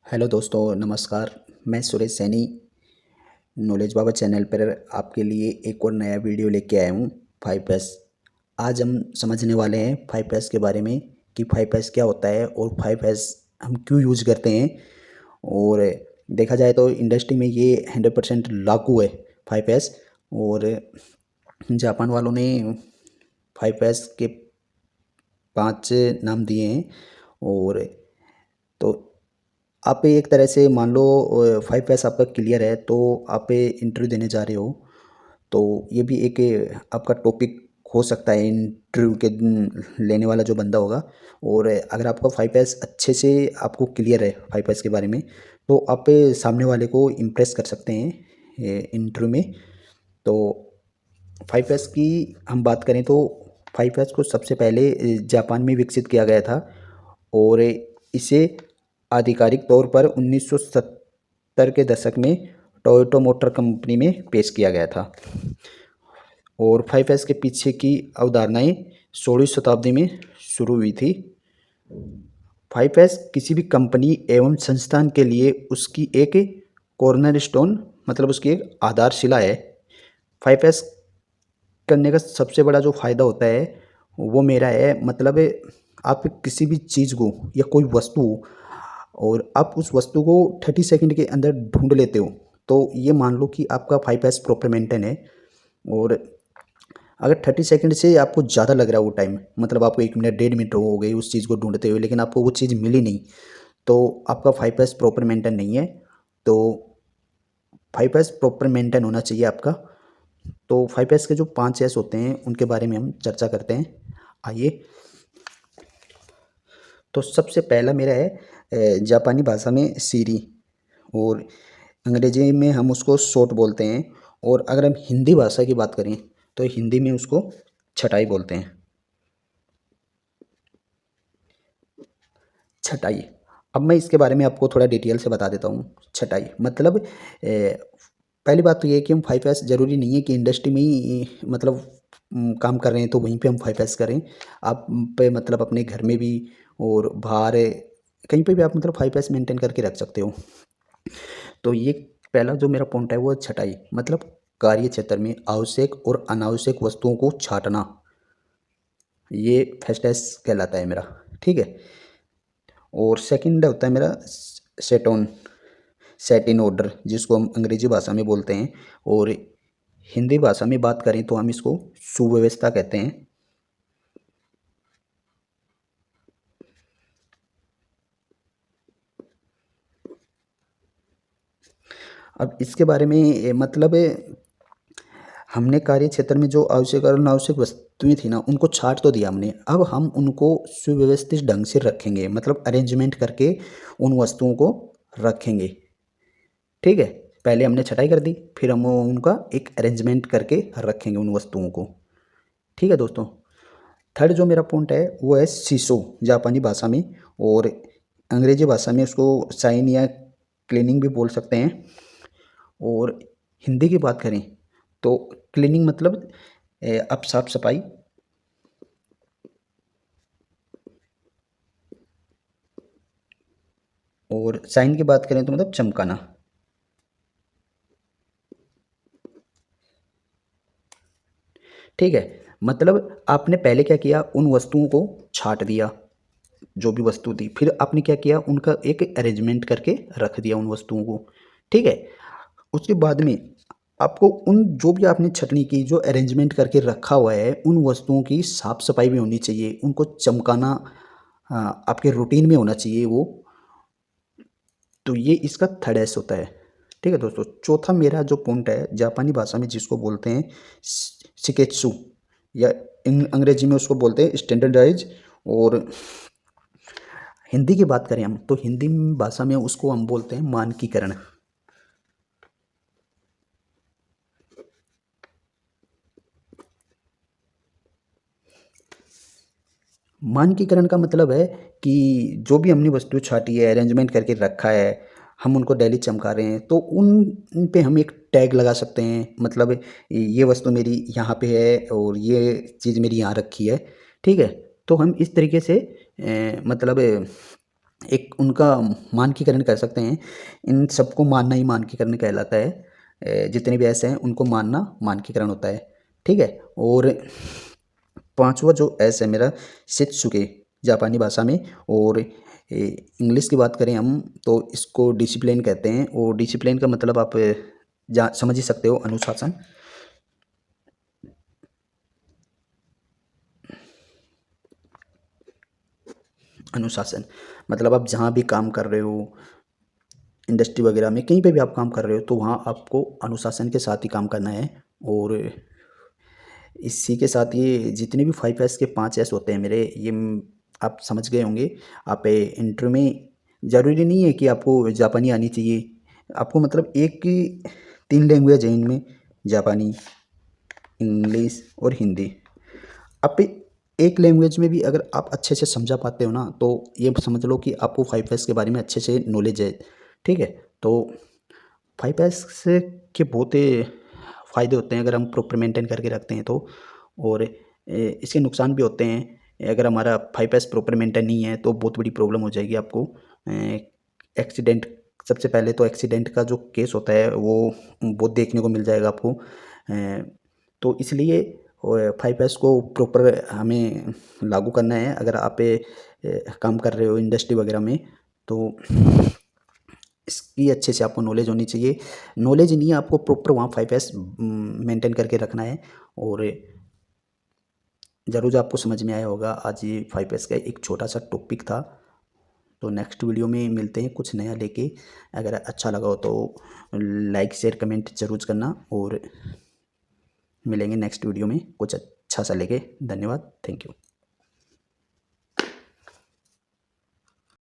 Hello दोस्तों, नमस्कार। मैं सुरेश सैनी नॉलेज बाबा चैनल पर आपके लिए एक और नया वीडियो लेके आया हूँ। 5S। आज हम समझने वाले हैं 5S के बारे में कि 5S क्या होता है और 5S हम क्यों यूज करते हैं। और देखा जाए तो इंडस्ट्री में ये 100% लागू है 5S। और जापान वालों ने 5S के 5 नाम दिए हैं। और तो आप एक तरह से मान लो 5S आपका क्लियर है तो आप इंटरव्यू देने जा रहे हो। तो ये भी एक आपका टॉपिक हो सकता है इंटरव्यू के दिन लेने वाला जो बंदा होगा। और अगर आपका 5S अच्छे से आपको क्लियर है 5S के बारे में, तो आप सामने वाले को इम्प्रेस कर सकते हैं इंटरव्यू में। तो 5S की हम बात करें तो 5S को सबसे पहले जापान में विकसित किया गया था। और इसे आधिकारिक तौर पर 1970 के दशक में टोयोटा मोटर कंपनी में पेश किया गया था। और 5S के पीछे की अवधारणाएं 16वीं शताब्दी में शुरू हुई थी। 5S किसी भी कंपनी एवं संस्थान के लिए उसकी एक कॉर्नर स्टोन, मतलब उसकी एक आधारशिला है। 5S करने का सबसे बड़ा जो फ़ायदा होता है वो मेरा है, मतलब आप किसी भी चीज़ को या कोई वस्तु, और आप उस वस्तु को 30 सेकंड के अंदर ढूंढ लेते हो, तो ये मान लो कि आपका 5S प्रॉपर मेंटेन है। और अगर 30 सेकंड से आपको ज़्यादा लग रहा है वो टाइम, मतलब आपको 1 मिनट 1.5 मिनट हो गए उस चीज़ को ढूंढते हुए, लेकिन आपको वो चीज़ मिली नहीं, तो आपका 5S प्रॉपर मेंटेन नहीं है। तो 5S प्रॉपर मेंटेन होना चाहिए आपका। तो 5S के जो 5S होते हैं उनके बारे में हम चर्चा करते हैं। आइए। तो सबसे पहला मेरा है जापानी भाषा में सीरी, और अंग्रेजी में हम उसको शॉट बोलते हैं। और अगर हम हिंदी भाषा की बात करें तो हिंदी में उसको छटाई बोलते हैं। छटाई, अब मैं इसके बारे में आपको थोड़ा डिटेल से बता देता हूँ। छटाई मतलब पहली बात तो ये है कि हम 5S ज़रूरी नहीं है कि इंडस्ट्री में ही मतलब काम कर रहे हैं तो वहीं पे हम 5S करें। आप पे मतलब अपने घर में भी और बाहर कहीं पे भी आप मतलब 5S मेंटेन करके रख सकते हो। तो ये पहला जो मेरा पॉइंट है वो है छटाई, मतलब कार्य क्षेत्र में आवश्यक और अनावश्यक वस्तुओं को छांटना। ये फर्स्ट एस कहलाता है मेरा, ठीक है। और सेकंड होता है मेरा सेटोन, सेट इन ऑर्डर, जिसको हम अंग्रेजी भाषा में बोलते हैं। और हिंदी भाषा में बात करें तो हम इसको सुव्यवस्था कहते हैं। अब इसके बारे में मतलब हमने कार्य क्षेत्र में जो आवश्यक और अनावश्यक वस्तुएं थी ना, उनको छाट तो दिया हमने, अब हम उनको सुव्यवस्थित ढंग से रखेंगे, मतलब अरेंजमेंट करके उन वस्तुओं को रखेंगे, ठीक है। पहले हमने छटाई कर दी, फिर हम उनका एक अरेंजमेंट करके रखेंगे उन वस्तुओं को, ठीक है दोस्तों। थर्ड जो मेरा पॉइंट है वो है सीसो, जापानी भाषा में। और अंग्रेजी भाषा में उसको साइन या क्लीनिंग भी बोल सकते हैं। और हिंदी की बात करें तो क्लीनिंग मतलब अब साफ सफाई। और साइन की बात करें तो मतलब चमकाना, ठीक है। मतलब आपने पहले क्या किया, उन वस्तुओं को छाट दिया, जो भी वस्तु थी, फिर आपने क्या किया, उनका एक अरेंजमेंट करके रख दिया उन वस्तुओं को, ठीक है। उसके बाद में आपको उन जो भी आपने छटनी की, जो अरेंजमेंट करके रखा हुआ है, उन वस्तुओं की साफ सफाई भी होनी चाहिए, उनको चमकाना आपके रूटीन में होना चाहिए वो। तो ये इसका थर्ड एस होता है, ठीक है दोस्तों। चौथा मेरा जो पॉइंट है, जापानी भाषा में जिसको बोलते हैं शिकेत्सु, या अंग्रेजी में उसको बोलते हैं स्टैंडर्डाइज। और हिंदी की बात करें हम तो हिंदी भाषा में उसको हम बोलते हैं मानकीकरण। मानकीकरण का मतलब है कि जो भी हमने वस्तु छाटी है, अरेंजमेंट करके रखा है, हम उनको डेली चमका रहे हैं, तो उन पे हम एक टैग लगा सकते हैं, मतलब ये वस्तु मेरी यहाँ पे है और ये चीज़ मेरी यहाँ रखी है, ठीक है। तो हम इस तरीके से मतलब एक उनका मानकीकरण कर सकते हैं। इन सबको मानना ही मानकीकरण कहलाता है। जितने भी ऐसे हैं उनको मानना मानकीकरण होता है, ठीक है। और पांचवा जो एस है मेरा शित्सुके, जापानी भाषा में। और इंग्लिश की बात करें हम तो इसको डिसिप्लिन कहते हैं। और डिसिप्लिन का मतलब आप समझ ही सकते हो, अनुशासन। अनुशासन मतलब आप जहाँ भी काम कर रहे हो, इंडस्ट्री वगैरह में कहीं पे भी आप काम कर रहे हो, तो वहाँ आपको अनुशासन के साथ ही काम करना है। और इसी के साथ ये जितने भी 5S के 5S होते हैं मेरे, ये आप समझ गए होंगे। आप इंटरव्यू में ज़रूरी नहीं है कि आपको जापानी आनी चाहिए। आपको मतलब एक 3 लैंग्वेज है इनमें, जापानी, इंग्लिश और हिंदी। आप एक लैंग्वेज में भी अगर आप अच्छे से समझा पाते हो ना, तो ये समझ लो कि आपको 5S के बारे में अच्छे से नॉलेज है, ठीक है। तो 5S से के बहुत फ़ायदे होते हैं अगर हम प्रॉपर मेंटेन करके रखते हैं तो। और इसके नुकसान भी होते हैं। अगर हमारा 5S प्रॉपर मेंटेन नहीं है तो बहुत बड़ी प्रॉब्लम हो जाएगी आपको। एक्सीडेंट, सबसे पहले तो एक्सीडेंट का जो केस होता है वो बहुत देखने को मिल जाएगा आपको। तो इसलिए 5S को प्रॉपर हमें लागू करना है अगर आप काम कर रहे हो इंडस्ट्री वगैरह में। तो इसकी अच्छे से आपको नॉलेज होनी चाहिए। नॉलेज नहीं है, आपको प्रॉपर वहाँ 5S मेंटेन करके रखना है। और ज़रूर आपको समझ में आया होगा। आज ये 5S का एक छोटा सा टॉपिक था। तो नेक्स्ट वीडियो में मिलते हैं कुछ नया लेके। अगर अच्छा लगा हो तो लाइक शेयर कमेंट ज़रूर करना। और मिलेंगे नेक्स्ट वीडियो में कुछ अच्छा सा लेके। धन्यवाद, थैंक यू।